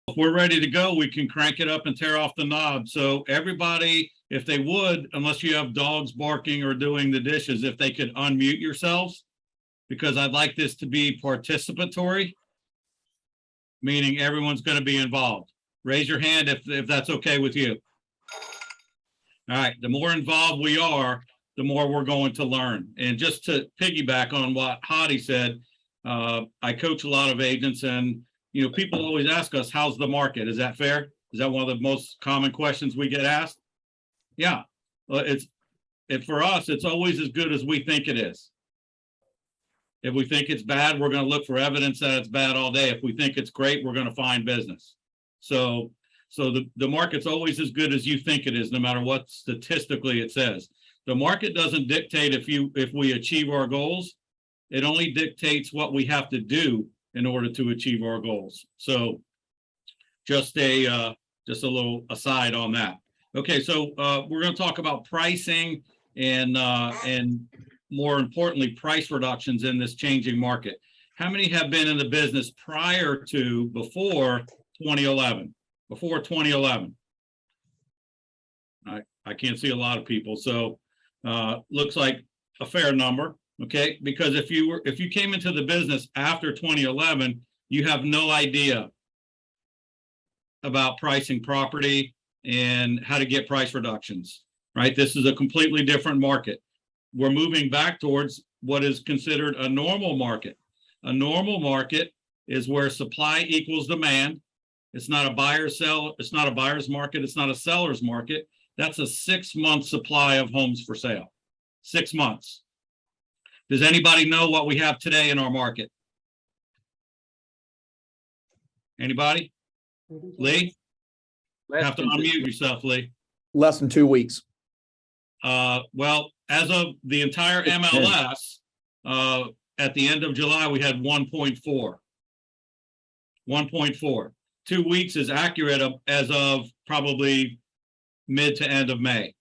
if we're ready to go, we can crank it up and tear off the knob. So everybody, if they would, unless you have dogs barking or doing the dishes, if they could unmute yourselves, because I'd like this to be participatory, meaning everyone's going to be involved. Raise your hand if that's okay with you. All right, the more involved we are, the more we're going to learn. And just to piggyback on what Hadi said, I coach a lot of agents, and people always ask us, how's the market? Is that fair? Is that one of the most common questions we get asked? Yeah, well, for us, it's always as good as we think it is. If we think it's bad, we're going to look for evidence that it's bad all day. If we think it's great, we're going to find business. So the market's always as good as you think it is, no matter what statistically it says. The market doesn't dictate if we achieve our goals. It only dictates what we have to do in order to achieve our goals. So just a little aside on that. Okay, so we're going to talk about pricing and more importantly, price reductions in this changing market. How many have been in the business before 2011? Before 2011? I can't see a lot of people, so looks like a fair number. Okay, because if you came into the business after 2011, you have no idea about pricing property and how to get price reductions, right? This is a completely different market. We're moving back towards what is considered a normal market. A normal market is where supply equals demand. It's not a buyer's market. It's not a seller's market. That's a 6-month supply of homes for sale. 6 months. Does anybody know what we have today in our market? Anybody? Lee? Have to unmute yourself, Lee. Less than 2 weeks. Well, as of the entire MLS, at the end of July, we had 1.4. 1.4. 2 weeks is accurate as of probably mid to end of May.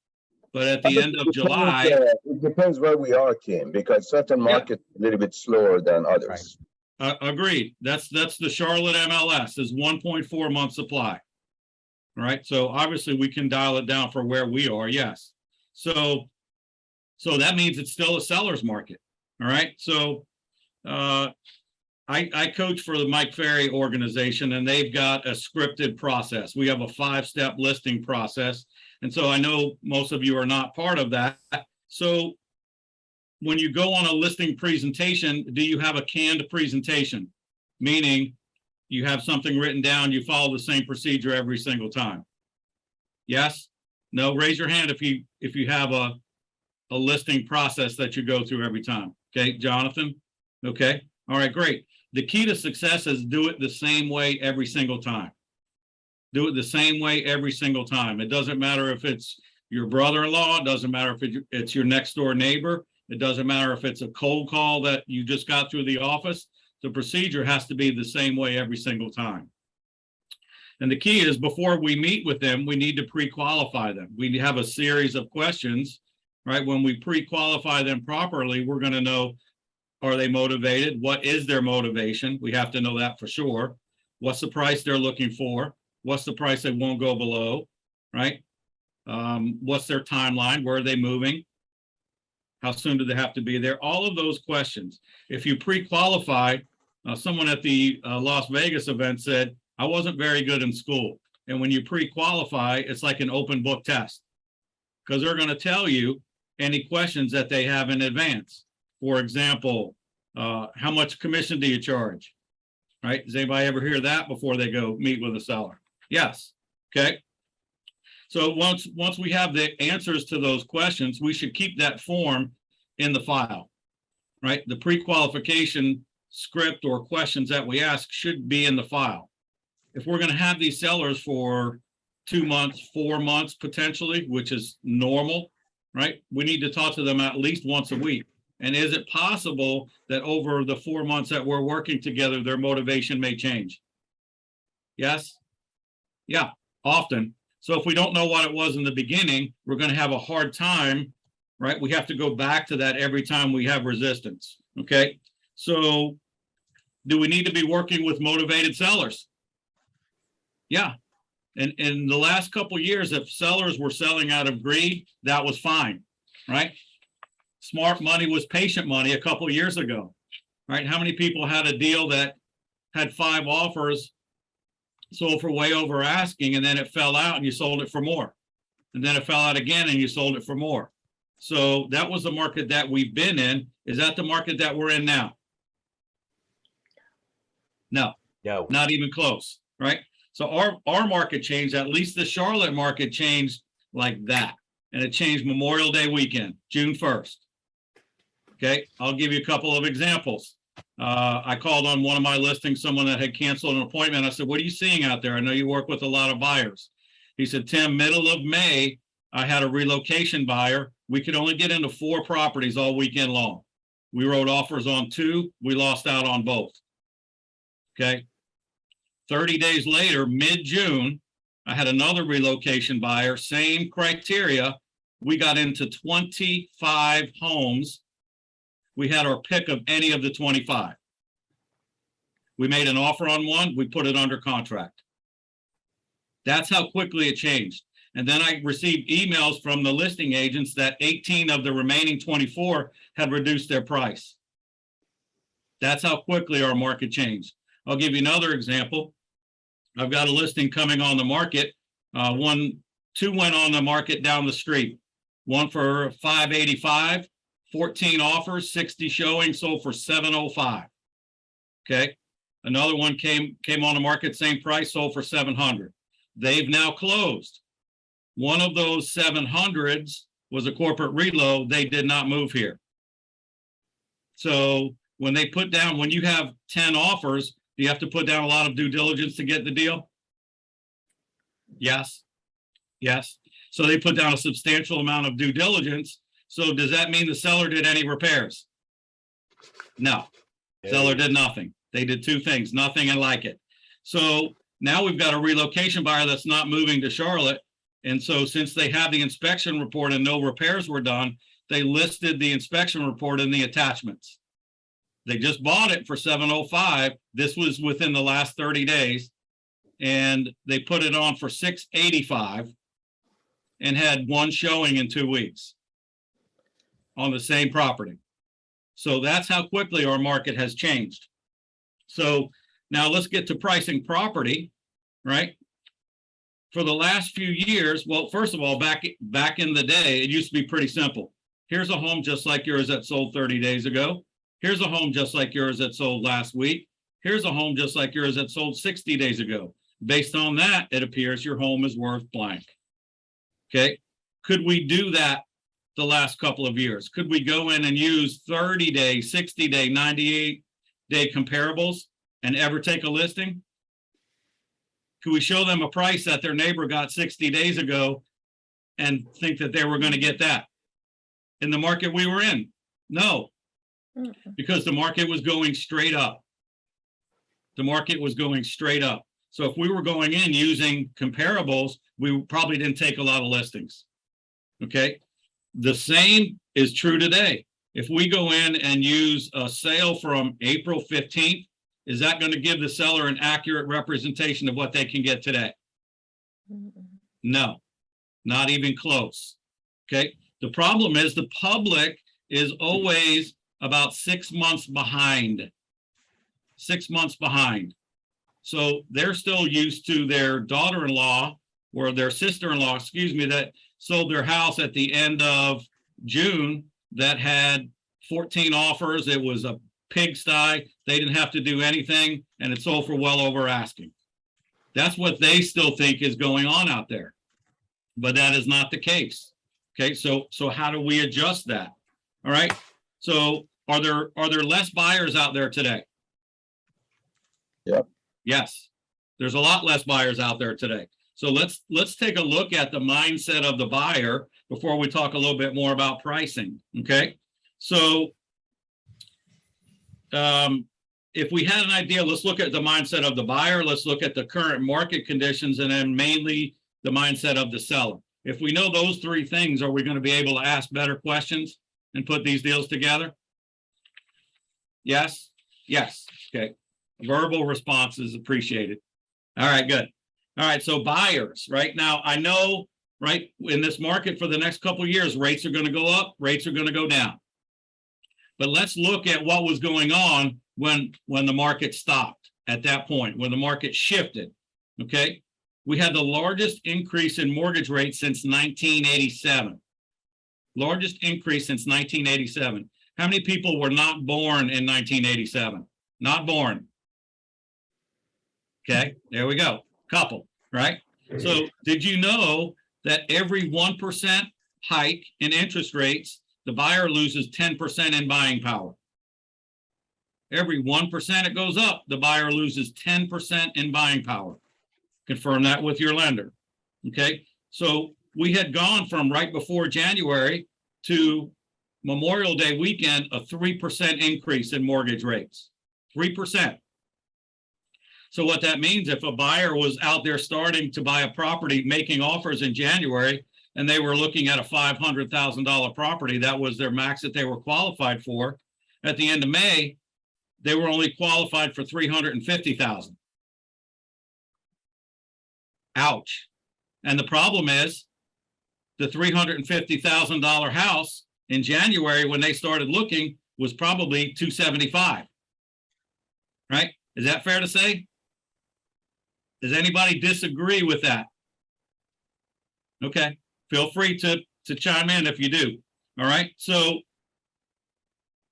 But at the end of July, it depends where we are, Kim, because certain markets a little bit slower than others. Right. Agreed. That's the Charlotte MLS is 1.4 month supply. All right. So obviously we can dial it down for where we are. Yes. So that means it's still a seller's market. All right. So I coach for the Mike Ferry organization, and they've got a scripted process. We have a 5-step listing process. And so I know most of you are not part of that. So when you go on a listing presentation, do you have a canned presentation? Meaning you have something written down, you follow the same procedure every single time. Yes? No? Raise your hand if you have a listing process that you go through every time. Okay, Jonathan? Okay. All right, great. The key to success is do it the same way every single time. Do it the same way every single time. It doesn't matter if it's your brother-in-law. It doesn't matter if it's your next door neighbor. It doesn't matter if it's a cold call that you just got through the office. The procedure has to be the same way every single time. And the key is before we meet with them, we need to pre-qualify them. We have a series of questions, right? When we pre-qualify them properly, we're going to know, are they motivated? What is their motivation? We have to know that for sure. What's the price they're looking for? What's the price they won't go below, right? What's their timeline? Where are they moving? How soon do they have to be there? All of those questions. If you pre-qualify, someone at the Las Vegas event said, I wasn't very good in school. And when you pre-qualify, it's like an open book test because they're going to tell you any questions that they have in advance. For example, how much commission do you charge? Right? Does anybody ever hear that before they go meet with a seller? Yes. Okay. So once we have the answers to those questions, we should keep that form in the file, right? The pre-qualification script or questions that we ask should be in the file. If we're going to have these sellers for 2 months, 4 months potentially, which is normal, right? We need to talk to them at least once a week. And is it possible that over the 4 months that we're working together, their motivation may change? Yes? Yeah, often. So if we don't know what it was in the beginning, we're going to have a hard time, right? We have to go back to that every time we have resistance, okay? So do we need to be working with motivated sellers? Yeah. And in the last couple of years, if sellers were selling out of greed, that was fine, right? Smart money was patient money a couple of years ago, right? How many people had a deal that had 5 offers, sold for way over asking, and then it fell out and you sold it for more? And then it fell out again and you sold it for more. So that was the market that we've been in. Is that the market that we're in now? No, No. not even close, right? So our market changed, at least the Charlotte market changed like that. And it changed Memorial Day weekend, June 1st. Okay, I'll give you a couple of examples. I called on one of my listings, someone that had canceled an appointment. I said, what are you seeing out there? I know you work with a lot of buyers. He said, Tim, middle of May, I had a relocation buyer. We could only get into 4 properties all weekend long. We wrote offers on 2. We lost out on both. Okay. 30 days later, mid-June, I had another relocation buyer, same criteria. We got into 25 homes. We had our pick of any of the 25. We made an offer on one, we put it under contract. That's how quickly it changed. And then I received emails from the listing agents that 18 of the remaining 24 had reduced their price. That's how quickly our market changed. I'll give you another example. I've got a listing coming on the market. 2 went on the market down the street. One for $585, 14 offers, 60 showings, sold for $705. Okay. Another one came on the market, same price, sold for $700. They've now closed. One of those 700s was a corporate reload. They did not move here. So when they put down, when you have 10 offers, do you have to put down a lot of due diligence to get the deal? Yes. Yes. So they put down a substantial amount of due diligence. So does that mean the seller did any repairs? No. Seller did nothing. They did 2 things, nothing and like it. So now we've got a relocation buyer that's not moving to Charlotte. And so since they have the inspection report and no repairs were done, they listed the inspection report in the attachments. They just bought it for $705. This was within the last 30 days. And they put it on for $685 and had 1 showing in 2 weeks on the same property. So that's how quickly our market has changed. So now let's get to pricing property, right? For the last few years, well, first of all, back in the day, it used to be pretty simple. Here's a home just like yours that sold 30 days ago. Here's a home just like yours that sold last week. Here's a home just like yours that sold 60 days ago. Based on that, it appears your home is worth blank. Okay. Could we do that the last couple of years? Could we go in and use 30-day, 60-day, 98-day comparables and ever take a listing? Could we show them a price that their neighbor got 60 days ago and think that they were going to get that in the market we were in? No, because the market was going straight up. The market was going straight up. So if we were going in using comparables, we probably didn't take a lot of listings. Okay. The same is true today. If we go in and use a sale from April 15th, is that going to give the seller an accurate representation of what they can get today? No, not even close. Okay. The problem is the public is always about 6 months behind. 6 months behind. So they're still used to their daughter-in-law or their sister-in-law, excuse me, that sold their house at the end of June that had 14 offers. It was a pigsty. They didn't have to do anything, and it sold for well over asking. That's what they still think is going on out there, but that is not the case. Okay, so how do we adjust that? All right. So are there less buyers out there today? Yep. Yes, there's a lot less buyers out there today. So let's take a look at the mindset of the buyer before we talk a little bit more about pricing. Okay, so if we had an idea, let's look at the mindset of the buyer. Let's look at the current market conditions, and then mainly the mindset of the seller. If we know those 3 things, are we going to be able to ask better questions and put these deals together? Yes. Yes. Okay. Verbal response is appreciated. All right, good. All right, so buyers, right now, I know, right, in this market for the next couple of years, rates are going to go up, rates are going to go down. But let's look at what was going on when the market stopped at that point, when the market shifted, okay? We had the largest increase in mortgage rates since 1987. Largest increase since 1987. How many people were not born in 1987? Not born. Okay, there we go. Couple, right? So did you know that every 1% hike in interest rates, the buyer loses 10% in buying power? Every 1% it goes up, the buyer loses 10% in buying power. Confirm that with your lender. Okay, so we had gone from right before January to Memorial Day weekend, a 3% increase in mortgage rates. 3%. So what that means, if a buyer was out there starting to buy a property, making offers in January, and they were looking at a $500,000 property, that was their max that they were qualified for. At the end of May, they were only qualified for $350,000. Ouch. And the problem is the $350,000 house in January when they started looking was probably $275,000. Right? Is that fair to say? Does anybody disagree with that? Okay, feel free to chime in if you do. All right, so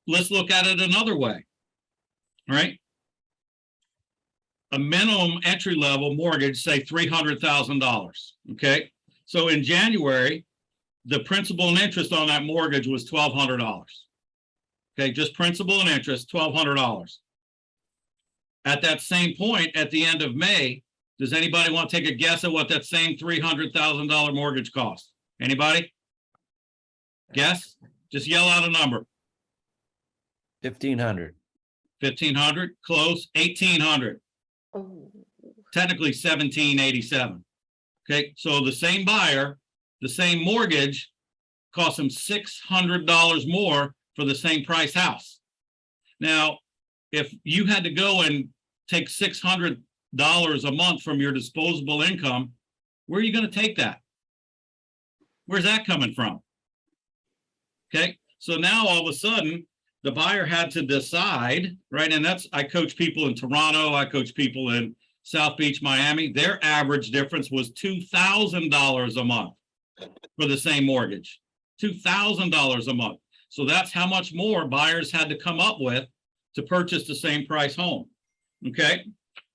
let's look at it another way. All right, a minimum entry level mortgage, say $300,000. Okay, so in January, the principal and interest on that mortgage was $1,200. Okay, just principal and interest, $1,200. At that same point, at the end of May, does anybody want to take a guess at what that same $300,000 mortgage cost? Anybody? Guess? Just yell out a number. 1,500. 1,500, close. 1,800. Oh. Technically 1,787. Okay, so the same buyer, the same mortgage, cost them $600 more for the same price house. Now, if you had to go and take $600 a month from your disposable income, where are you going to take that? Where's that coming from? Okay, so now all of a sudden, the buyer had to decide, right? And that's, I coach people in Toronto, I coach people in South Beach, Miami. Their average difference was $2,000 a month for the same mortgage. $2,000 a month. So that's how much more buyers had to come up with to purchase the same price home. Okay,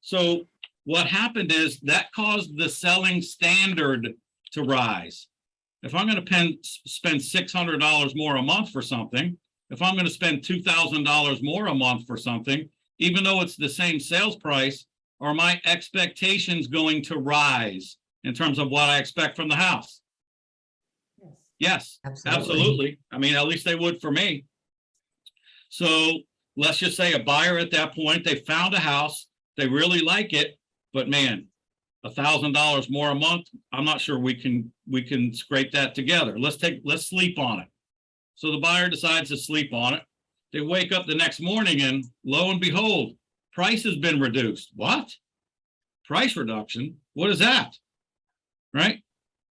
so what happened is that caused the selling standard to rise. If I'm going to spend $600 more a month for something, if I'm going to spend $2,000 more a month for something, even though it's the same sales price, are my expectations going to rise in terms of what I expect from the house? Yes, absolutely. I mean, at least they would for me. So let's just say a buyer at that point, they found a house, they really like it, but man, $1,000 more a month, I'm not sure we can scrape that together. Let's sleep on it. So the buyer decides to sleep on it. They wake up the next morning and lo and behold, price has been reduced. What? Price reduction? What is that? Right?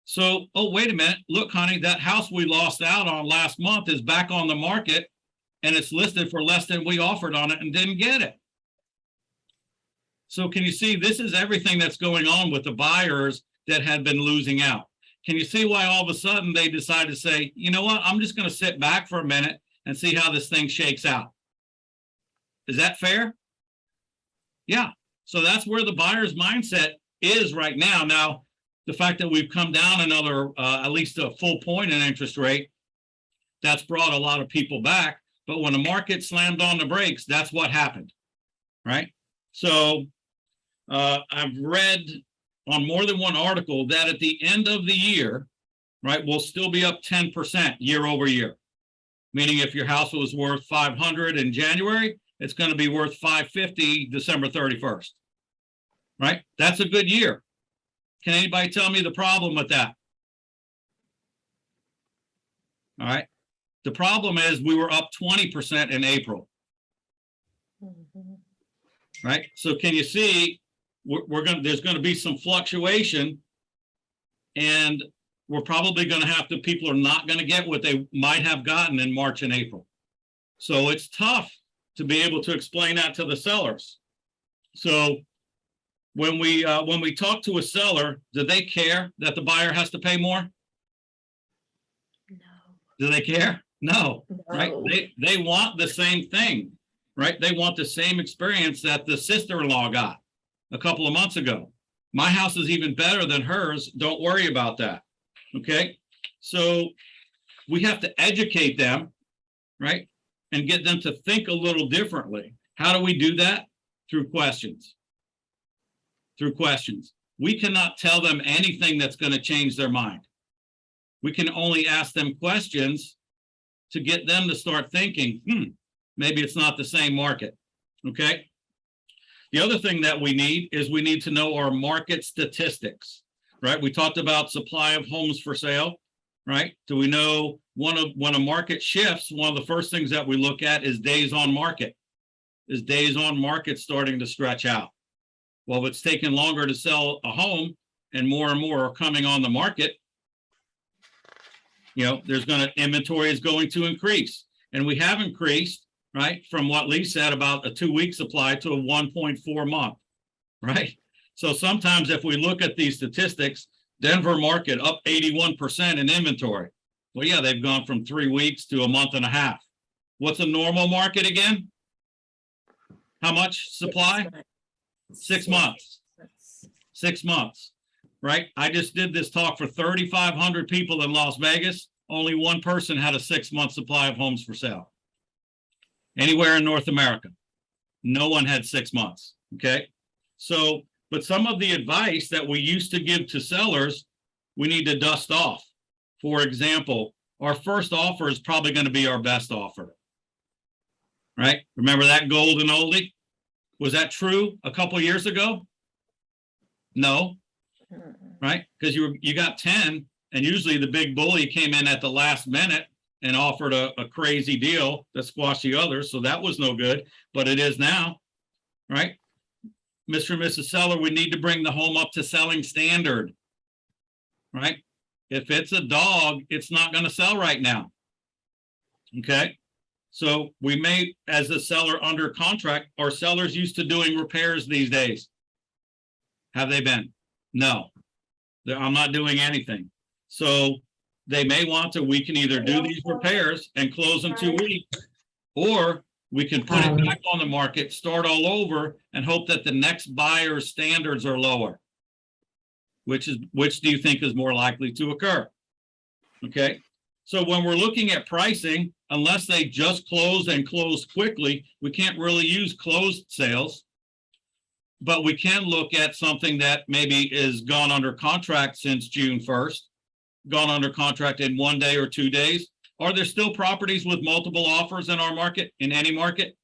So, oh, wait a minute. Look, honey, that house we lost out on last month is back on the market and it's listed for less than we offered on it and didn't get it. So can you see, this is everything that's going on with the buyers that had been losing out. Can you see why all of a sudden they decide to say, you know what, I'm just going to sit back for a minute and see how this thing shakes out? Is that fair? Yeah. So that's where the buyer's mindset is right now. Now, the fact that we've come down another, at least a full point in interest rate, that's brought a lot of people back. But when the market slammed on the brakes, that's what happened, right? So I've read on more than one article that at the end of the year, right, we'll still be up 10% year over year. Meaning if your house was worth 500 in January, it's going to be worth 550 December 31st, right? That's a good year. Can anybody tell me the problem with that? All right. The problem is we were up 20% in April. Right. So can you see there's gonna be some fluctuation, and we're probably gonna have to, people are not gonna get what they might have gotten in March and April. So it's tough to be able to explain that to the sellers. So when we talk to a seller, do they care that the buyer has to pay more? No. Do they care? No, right? No. They want the same thing, right? They want the same experience that the sister-in-law got a couple of months ago. My house is even better than hers. Don't worry about that. Okay. So we have to educate them, right? And get them to think a little differently. How do we do that? Through questions. Through questions. We cannot tell them anything that's going to change their mind. We can only ask them questions to get them to start thinking, maybe it's not the same market. Okay. The other thing that we need is we need to know our market statistics, right? We talked about supply of homes for sale, right? Do we know when a market shifts, one of the first things that we look at is days on market. Is days on market starting to stretch out? Well, if it's taking longer to sell a home and more are coming on the market, you know, inventory is going to increase. And we have increased, right, from what Lee said about a 2-week supply to a 1.4 month, right? So sometimes if we look at these statistics, Denver market up 81% in inventory. Well, yeah, they've gone from 3 weeks to a month and a half. What's a normal market again? How much supply? 6 months. 6 months, right? I just did this talk for 3,500 people in Las Vegas. Only one person had a 6-month supply of homes for sale. Anywhere in North America, no one had 6 months, okay? So, but some of the advice that we used to give to sellers, we need to dust off. For example, our first offer is probably going to be our best offer, right? Remember that golden oldie? Was that true a couple years ago? No, right? Because you got 10, and usually the big bully came in at the last minute and offered a crazy deal that squashed the others. So that was no good, but it is now, right? Mr. and Mrs. Seller, we need to bring the home up to selling standard, right? If it's a dog, it's not going to sell right now. Okay. So we may, as a seller under contract, are sellers used to doing repairs these days? Have they been? No, I'm not doing anything. So they may want to, we can either do these repairs and close in 2 weeks, or we can put it back on the market, start all over, and hope that the next buyer's standards are lower. Which do you think is more likely to occur? Okay. So when we're looking at pricing, unless they just close and close quickly, we can't really use closed sales. But we can look at something that maybe is gone under contract since June 1st, gone under contract in 1 day or 2 days. Are there still properties with multiple offers in our market, in any market?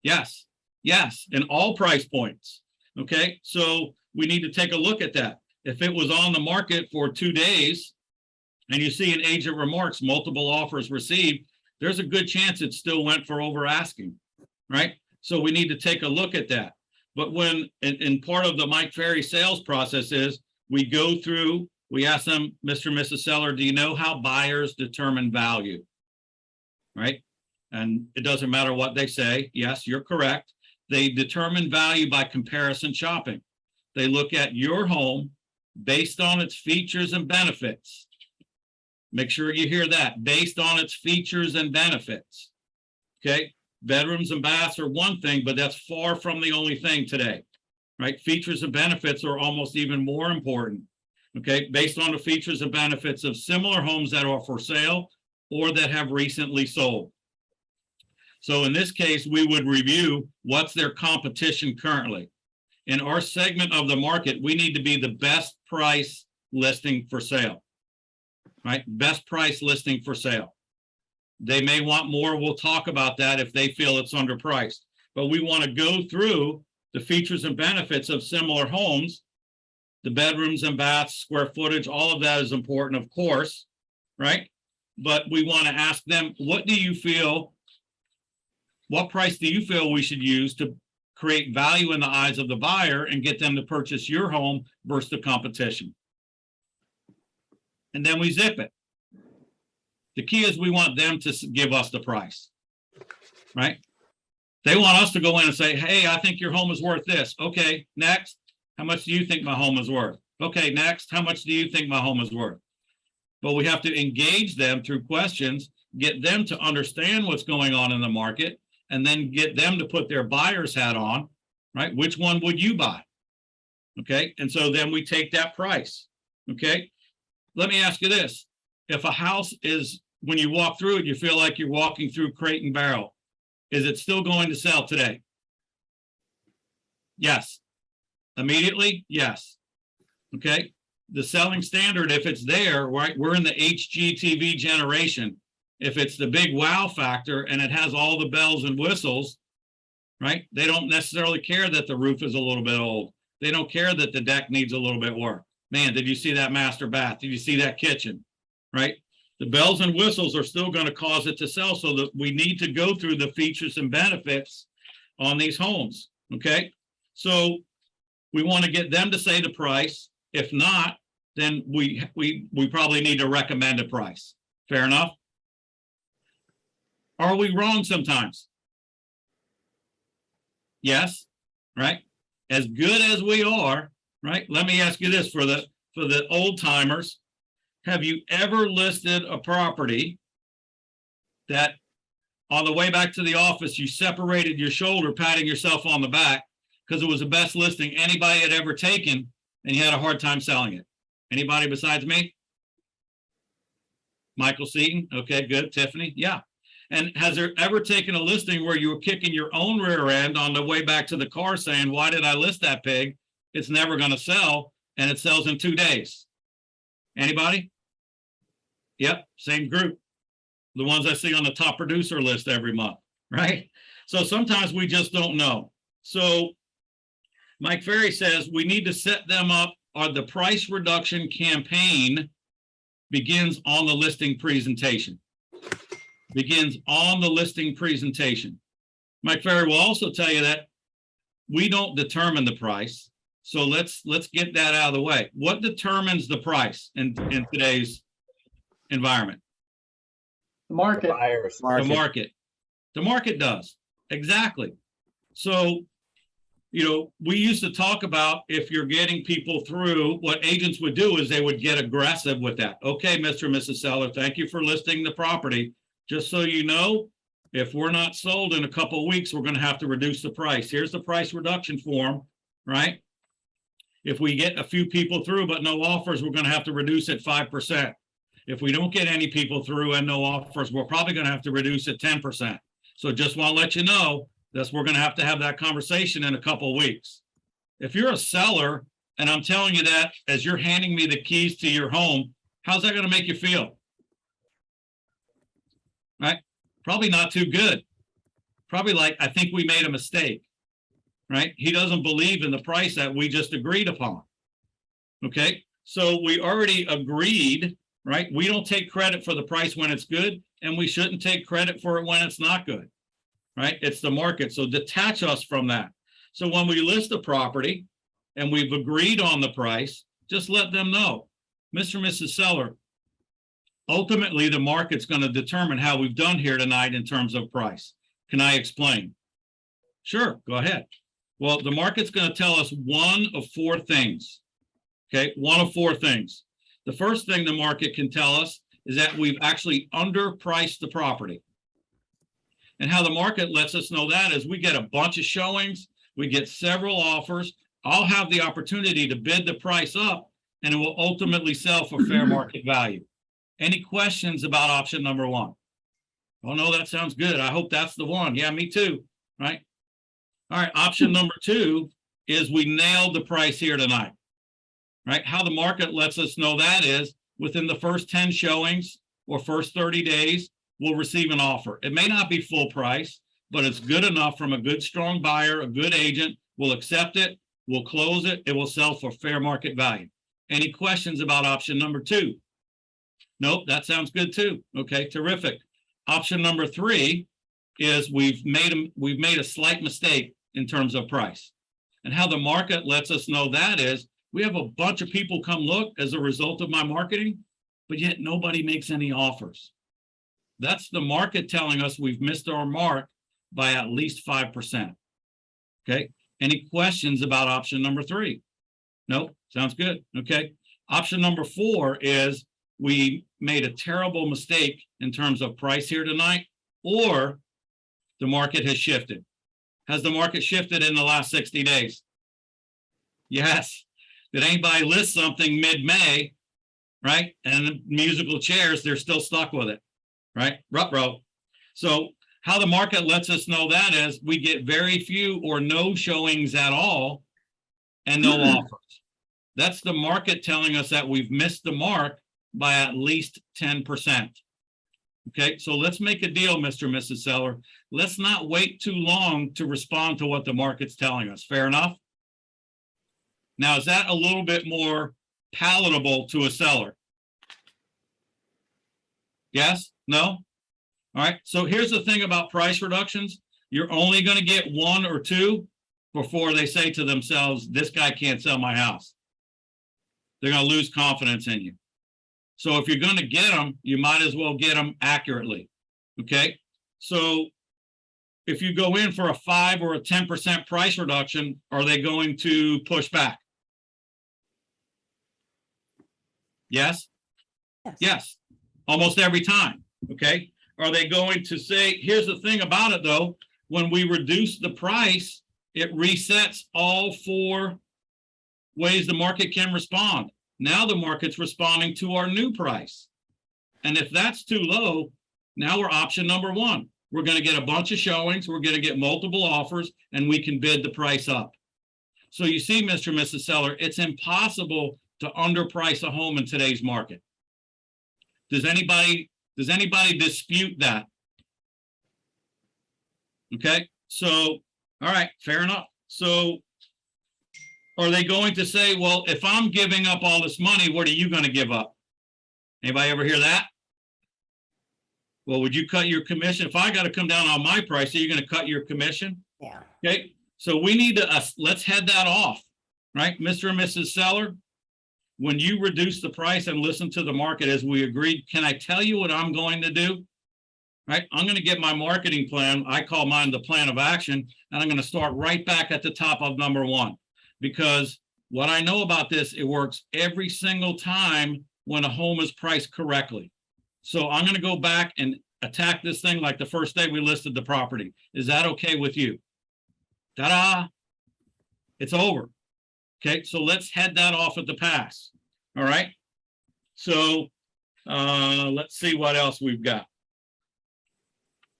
Yes, yes, in all price points. Okay, so we need to take a look at that. If it was on the market for 2 days and you see an agent remarks, multiple offers received, there's a good chance it still went for over asking, right? So we need to take a look at that. But when, in part of the Mike Ferry sales process is, we go through, we ask them, Mr. and Mrs. Seller, do you know how buyers determine value? Right? And it doesn't matter what they say. Yes, you're correct. They determine value by comparison shopping. They look at your home based on its features and benefits. Make sure you hear that, based on its features and benefits. Okay? Bedrooms and baths are one thing, but that's far from the only thing today, right? Features and benefits are almost even more important, okay? Based on the features and benefits of similar homes that are for sale or that have recently sold. So in this case, we would review what's their competition currently. In our segment of the market, we need to be the best price listing for sale, right? Best price listing for sale. They may want more. We'll talk about that if they feel it's underpriced. But we want to go through the features and benefits of similar homes, the bedrooms and baths, square footage, all of that is important, of course, right? But we want to ask them, what price do you feel we should use to create value in the eyes of the buyer and get them to purchase your home versus the competition. And then we zip it. The key is we want them to give us the price, right? They want us to go in and say, hey, I think your home is worth this. Okay, next, how much do you think my home is worth? Okay, next, how much do you think my home is worth? But we have to engage them through questions, get them to understand what's going on in the market, and then get them to put their buyer's hat on, right? Which one would you buy? Okay, and so then we take that price, okay? Let me ask you this. If a house is, when you walk through it, you feel like you're walking through crate and barrel, is it still going to sell today? Yes. Immediately? Yes. Okay. The selling standard, if it's there, right, we're in the HGTV generation. If it's the big wow factor and it has all the bells and whistles, right, they don't necessarily care that the roof is a little bit old. They don't care that the deck needs a little bit work. Man, did you see that master bath? Did you see that kitchen? Right? The bells and whistles are still going to cause it to sell, so that we need to go through the features and benefits on these homes. Okay. So we want to get them to say the price. If not, then we probably need to recommend a price. Fair enough? Are we wrong sometimes? Yes. Right? As good as we are, right? Let me ask you this for the old timers. Have you ever listed a property that on the way back to the office, you separated your shoulder, patting yourself on the back because it was the best listing anybody had ever taken and you had a hard time selling it? Anybody besides me? Michael Seaton? Okay, good. Tiffany? Yeah. And has there ever taken a listing where you were kicking your own rear end on the way back to the car saying, why did I list that pig? It's never going to sell, and it sells in 2 days. Anybody? Yep, same group. The ones I see on the top producer list every month, right? So sometimes we just don't know. So Mike Ferry says we need to set them up, or the price reduction campaign begins on the listing presentation. Begins on the listing presentation. Mike Ferry will also tell you that we don't determine the price. So let's get that out of the way. What determines the price in today's environment? The market. Buyers. The market. The market does. Exactly. So, you know, we used to talk about if you're getting people through, what agents would do is they would get aggressive with that. Okay, Mr. and Mrs. Seller, thank you for listing the property. Just so you know, if we're not sold in a couple of weeks, we're going to have to reduce the price. Here's the price reduction form, right? If we get a few people through but no offers, we're going to have to reduce it 5%. If we don't get any people through and no offers, we're probably going to have to reduce it 10%. So just want to let you know that we're going to have that conversation in a couple of weeks. If you're a seller and I'm telling you that as you're handing me the keys to your home, how's that going to make you feel? Right? Probably not too good. Probably like, I think we made a mistake. Right? He doesn't believe in the price that we just agreed upon. Okay. So we already agreed, right? We don't take credit for the price when it's good, and we shouldn't take credit for it when it's not good, right? It's the market. So detach us from that. So when we list a property and we've agreed on the price, just let them know, Mr. and Mrs. Seller, ultimately the market's going to determine how we've done here tonight in terms of price. Can I explain? Sure, go ahead. Well, the market's going to tell us one of four things. Okay, one of four things. The first thing the market can tell us is that we've actually underpriced the property. And how the market lets us know that is we get a bunch of showings, we get several offers. I'll have the opportunity to bid the price up, and it will ultimately sell for fair market value. Any questions about option number one? Oh, no, that sounds good. I hope that's the one. Yeah, me too, right? All right, option number two is we nailed the price here tonight, right? How the market lets us know that is within the first 10 showings or first 30 days, we'll receive an offer. It may not be full price, but it's good enough from a good, strong buyer, a good agent. We'll accept it, we'll close it, it will sell for fair market value. Any questions about option number two? Nope, that sounds good too. Okay, terrific. Option number three is we've made a slight mistake. in terms of price. And how the market lets us know that is, we have a bunch of people come look as a result of my marketing, but yet nobody makes any offers. That's the market telling us we've missed our mark by at least 5%. Okay, any questions about option number 3? Nope, sounds good. Okay, option number 4 is we made a terrible mistake in terms of price here tonight, or the market has shifted. Has the market shifted in the last 60 days? Yes. Did anybody list something mid-May, right? And the musical chairs, they're still stuck with it, right? Ruh-roh. So how the market lets us know that is we get very few or no showings at all and no offers. That's the market telling us that we've missed the mark by at least 10%. Okay, so let's make a deal, Mr. and Mrs. Seller. Let's not wait too long to respond to what the market's telling us. Fair enough? Now, is that a little bit more palatable to a seller? Yes? No? All right, so here's the thing about price reductions. You're only going to get 1 or 2 before they say to themselves, this guy can't sell my house. They're going to lose confidence in you. So if you're going to get them, you might as well get them accurately. Okay, so if you go in for a 5 or a 10% price reduction, are they going to push back? Yes? Yes, almost every time. Okay, are they going to say, here's the thing about it though, when we reduce the price, it resets all 4 ways the market can respond. Now the market's responding to our new price. And if that's too low, now we're option number 1. We're going to get a bunch of showings, we're going to get multiple offers, and we can bid the price up. So you see, Mr. and Mrs. Seller, it's impossible to underprice a home in today's market. Does anybody dispute that? Okay, so, all right, fair enough. So are they going to say, well, if I'm giving up all this money, what are you going to give up? Anybody ever hear that? Well, would you cut your commission? If I got to come down on my price, are you going to cut your commission? Yeah. Okay, so we need to, let's head that off, right? Mr. and Mrs. Seller, when you reduce the price and listen to the market as we agreed, can I tell you what I'm going to do? Right, I'm going to get my marketing plan. I call mine the plan of action, and I'm going to start right back at the top of number 1. Because what I know about this, it works every single time when a home is priced correctly. So I'm going to go back and attack this thing like the first day we listed the property. Is that okay with you? Ta-da! It's over. Okay, so let's head that off at the pass. All right. So let's see what else we've got.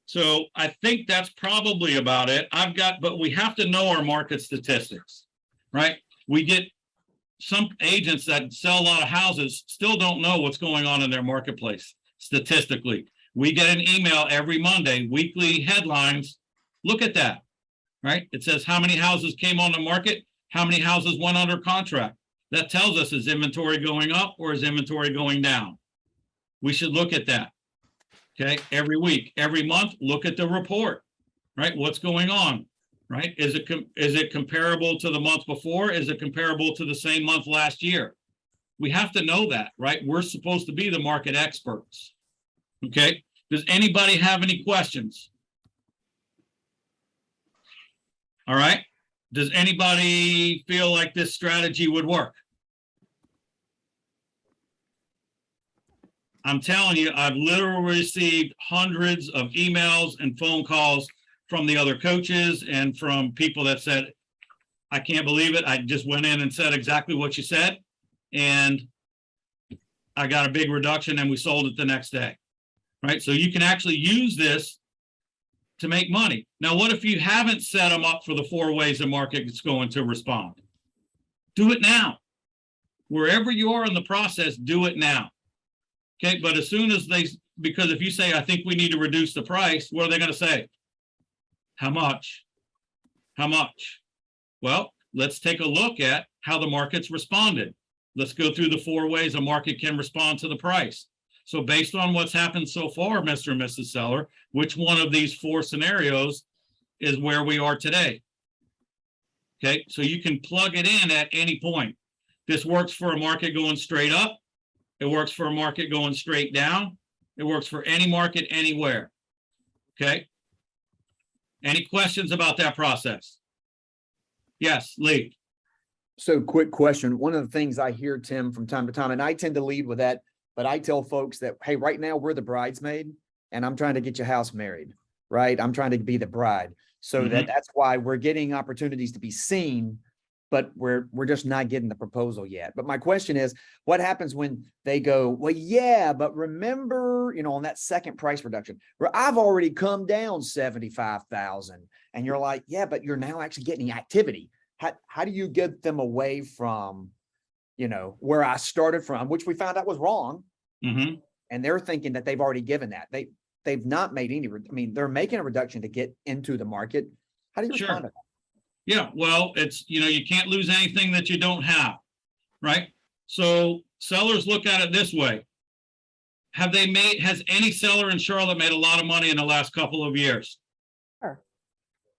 So I think that's probably about it. But we have to know our market statistics. Right? We get some agents that sell a lot of houses still don't know what's going on in their marketplace statistically. We get an email every Monday, weekly headlines. Look at that, right? It says how many houses came on the market, how many houses went under contract. That tells us, is inventory going up or is inventory going down? We should look at that, okay? Every week, every month, look at the report, right? What's going on? Right? Is it comparable to the month before? Is it comparable to the same month last year? We have to know that, right? We're supposed to be the market experts. Okay. Does anybody have any questions? All right. Does anybody feel like this strategy would work? I'm telling you, I've literally received hundreds of emails and phone calls from the other coaches and from people that said, I can't believe it. I just went in and said exactly what you said. And I got a big reduction and we sold it the next day. Right? So you can actually use this to make money. Now, what if you haven't set them up for the 4 ways the market is going to respond? Do it now. Wherever you are in the process, do it now. Okay, but as soon as because if you say, I think we need to reduce the price, what are they going to say? How much? How much? Well, let's take a look at how the market's responded. Let's go through the 4 ways a market can respond to the price. So based on what's happened so far, Mr. and Mrs. Seller, which one of these 4 scenarios is where we are today? Okay, so you can plug it in at any point. This works for a market going straight up. It works for a market going straight down. It works for any market anywhere. Okay. Any questions about that process? Yes, Lee. So quick question. One of the things I hear, Tim, from time to time, and I tend to lead with that, but I tell folks that, hey, right now we're the bridesmaid and I'm trying to get your house married, right? I'm trying to be the bride. So that's why we're getting opportunities to be seen, but we're just not getting the proposal yet. But my question is, what happens when they go, well, yeah, but remember, on that second price reduction where I've already come down 75,000 and you're like, yeah, but you're now actually getting activity. How do you get them away from, where I started from, which we found out was wrong. Mm-hmm. And they're thinking that they've already given that. They've not made any, they're making a reduction to get into the market. How do you respond to that? Yeah, well, it's, you can't lose anything that you don't have, right? So sellers look at it this way. Has any seller in Charlotte made a lot of money in the last couple of years? Sure.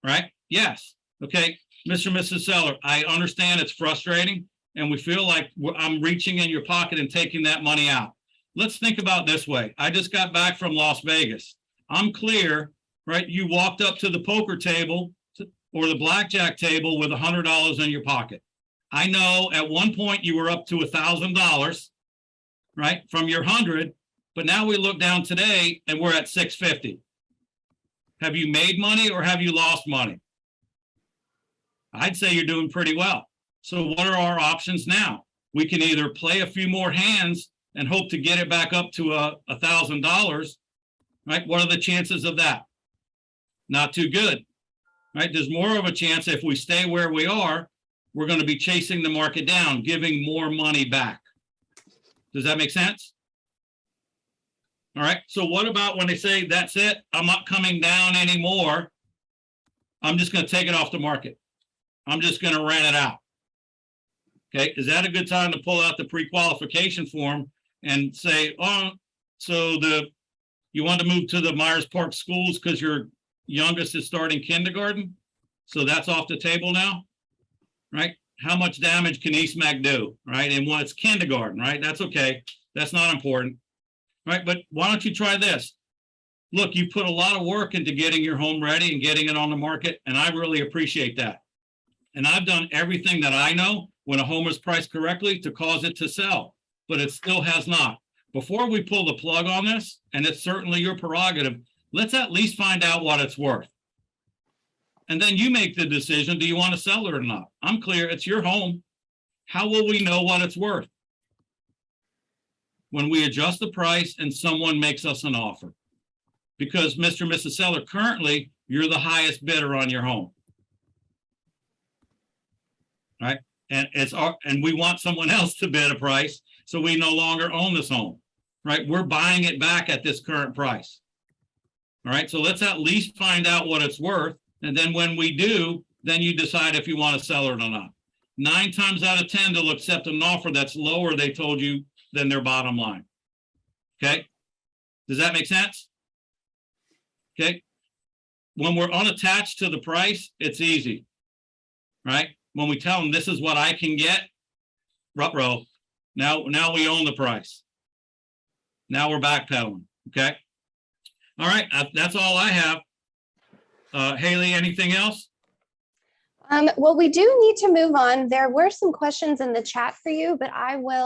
Right? Yes. Okay. Mr. and Mrs. Seller, I understand it's frustrating and we feel like I'm reaching in your pocket and taking that money out. Let's think about this way. I just got back from Las Vegas. I'm clear, right? You walked up to the poker table or the blackjack table with $100 in your pocket. I know at one point you were up to $1,000, right? From your 100, but now we look down today and we're at 650. Have you made money or have you lost money? I'd say you're doing pretty well. So what are our options now? We can either play a few more hands and hope to get it back up to $1,000, right? What are the chances of that? Not too good, right? There's more of a chance if we stay where we are, we're going to be chasing the market down, giving more money back. Does that make sense? All right. So what about when they say, that's it, I'm not coming down anymore. I'm just going to take it off the market. I'm just going to rent it out. Okay. Is that a good time to pull out the pre-qualification form and say, oh, so you want to move to the Myers Park schools because your youngest is starting kindergarten? So that's off the table now, right? How much damage can East Mag do, right? And when it's kindergarten, right? That's okay. That's not important, right? But why don't you try this? Look, you put a lot of work into getting your home ready and getting it on the market, and I really appreciate that. And I've done everything that I know when a home is priced correctly to cause it to sell, but it still has not. Before we pull the plug on this, and it's certainly your prerogative, let's at least find out what it's worth. And then you make the decision, do you want to sell it or not? I'm clear, it's your home. How will we know what it's worth? When we adjust the price and someone makes us an offer. Because Mr. and Mrs. Seller, currently, you're the highest bidder on your home. Right? And we want someone else to bid a price, so we no longer own this home. Right? We're buying it back at this current price. All right, so let's at least find out what it's worth. And then when we do, then you decide if you want to sell it or not. 9 times out of 10, they'll accept an offer that's lower, they told you, than their bottom line. Okay? Does that make sense? Okay? When we're unattached to the price, it's easy. Right? When we tell them this is what I can get, ruh-roh, now we own the price. Now we're backpedaling. Okay? All right, that's all I have. Haley, anything else? Well, we do need to move on. There were some questions in the chat for you, but I will